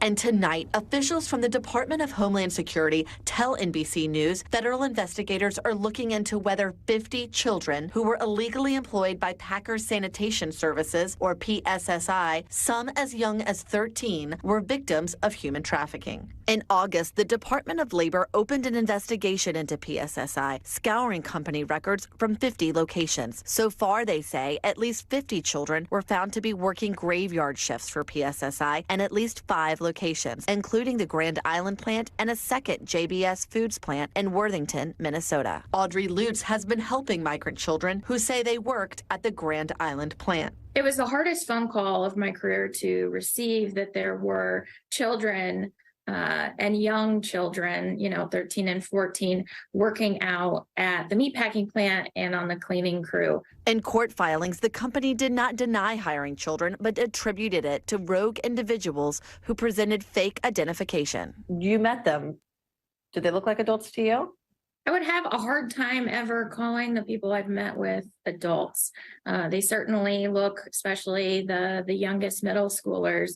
And tonight, officials from the Department of Homeland Security tell NBC News federal investigators are looking into whether 50 children who were illegally employed by Packers Sanitation Services, or PSSI, some as young as 13, were victims of human trafficking. In August, the Department of Labor opened an investigation into PSSI, scouring company records from 50 locations. So far, they say, at least 50 children were found to be working graveyard shifts for PSSI and at least 5 locations, including the Grand Island plant and a second JBS Foods plant in Worthington, Minnesota. Audrey Lutz has been helping migrant children who say they worked at the Grand Island plant. It was the hardest phone call of my career to receive, that there were children and young children, 13 and 14, working out at the meatpacking plant and on the cleaning crew. In court filings, the company did not deny hiring children, but attributed it to rogue individuals who presented fake identification. You met them. Did they look like adults to you? I would have a hard time ever calling the people I've met with adults. They certainly look, especially the youngest middle schoolers,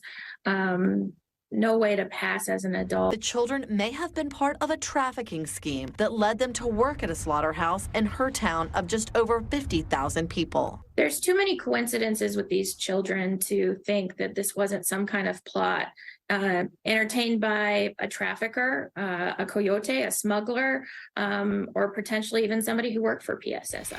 no way to pass as an adult. The children may have been part of a trafficking scheme that led them to work at a slaughterhouse in her town of just over 50,000 people. There's too many coincidences with these children to think that this wasn't some kind of plot. Entertained by a trafficker, a coyote, a smuggler, or potentially even somebody who worked for PSSI.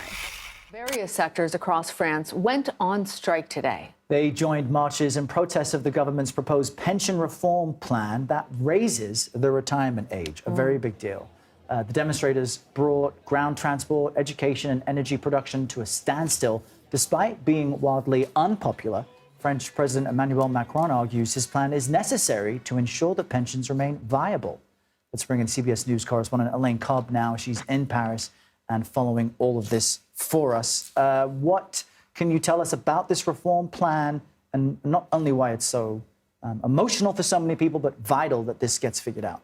Various sectors across France went on strike today. They joined marches in protest of the government's proposed pension reform plan that raises the retirement age, a very big deal. The demonstrators brought ground transport, education and energy production to a standstill. Despite being wildly unpopular, French President Emmanuel Macron argues his plan is necessary to ensure that pensions remain viable. Let's bring in CBS News correspondent Elaine Cobb now. She's in Paris and following all of this for us. What can you tell us about this reform plan, and not only why it's so emotional for so many people, but vital that this gets figured out?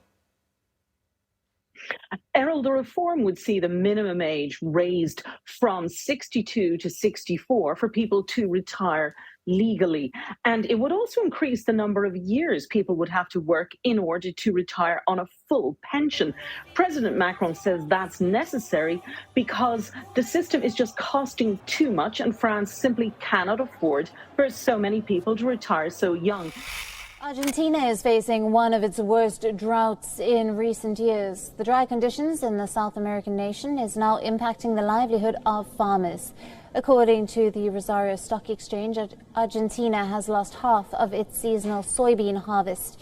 Errol, the reform would see the minimum age raised from 62 to 64 for people to retire legally. And it would also increase the number of years people would have to work in order to retire on a full pension. President Macron says that's necessary because the system is just costing too much and France simply cannot afford for so many people to retire so young. Argentina is facing one of its worst droughts in recent years. The dry conditions in the South American nation is now impacting the livelihood of farmers. According to the Rosario Stock Exchange, Argentina has lost half of its seasonal soybean harvest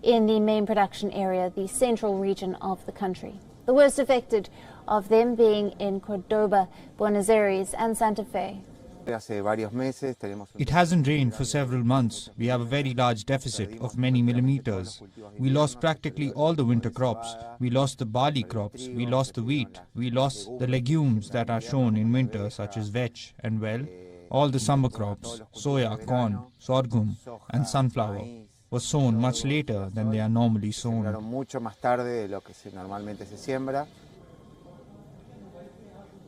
in the main production area, the central region of the country. The worst affected of them being in Cordoba, Buenos Aires and Santa Fe. It hasn't rained for several months. We have a very large deficit of many millimeters. We lost practically all the winter crops. We lost the barley crops. We lost the wheat. We lost the legumes that are shown in winter, such as vetch and all the summer crops, soya, corn, sorghum and sunflower, were sown much later than they are normally sown.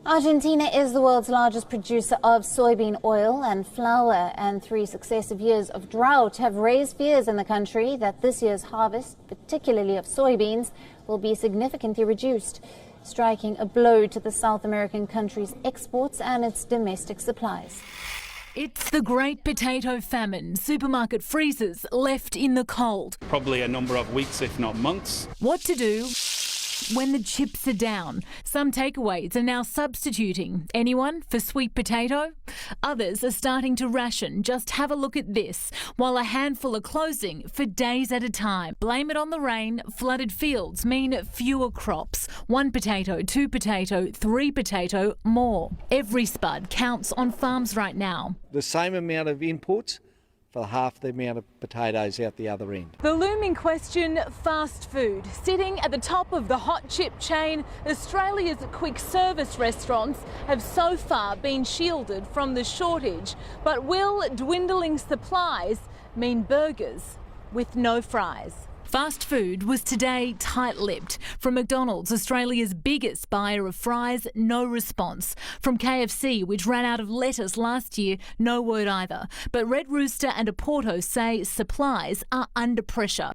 Argentina is the world's largest producer of soybean oil and flour, and 3 successive years of drought have raised fears in the country that this year's harvest, particularly of soybeans, will be significantly reduced, striking a blow to the South American country's exports and its domestic supplies. It's the great potato famine. Supermarket freezers left in the cold. Probably a number of weeks, if not months. What to do when the chips are down? Some takeaways are now substituting anyone for sweet potato. Others are starting to ration. Just have a look at this. While a handful are closing for days at a time. Blame it on the rain. Flooded fields mean fewer crops. 1 potato, 2 potato, 3 potato, more. Every spud counts on farms right now. The same amount of inputs for half the amount of potatoes out the other end. The looming question, fast food. Sitting at the top of the hot chip chain, Australia's quick service restaurants have so far been shielded from the shortage. But will dwindling supplies mean burgers with no fries? Fast food was today tight-lipped. From McDonald's, Australia's biggest buyer of fries, no response. From KFC, which ran out of lettuce last year, no word either. But Red Rooster and Oporto say supplies are under pressure.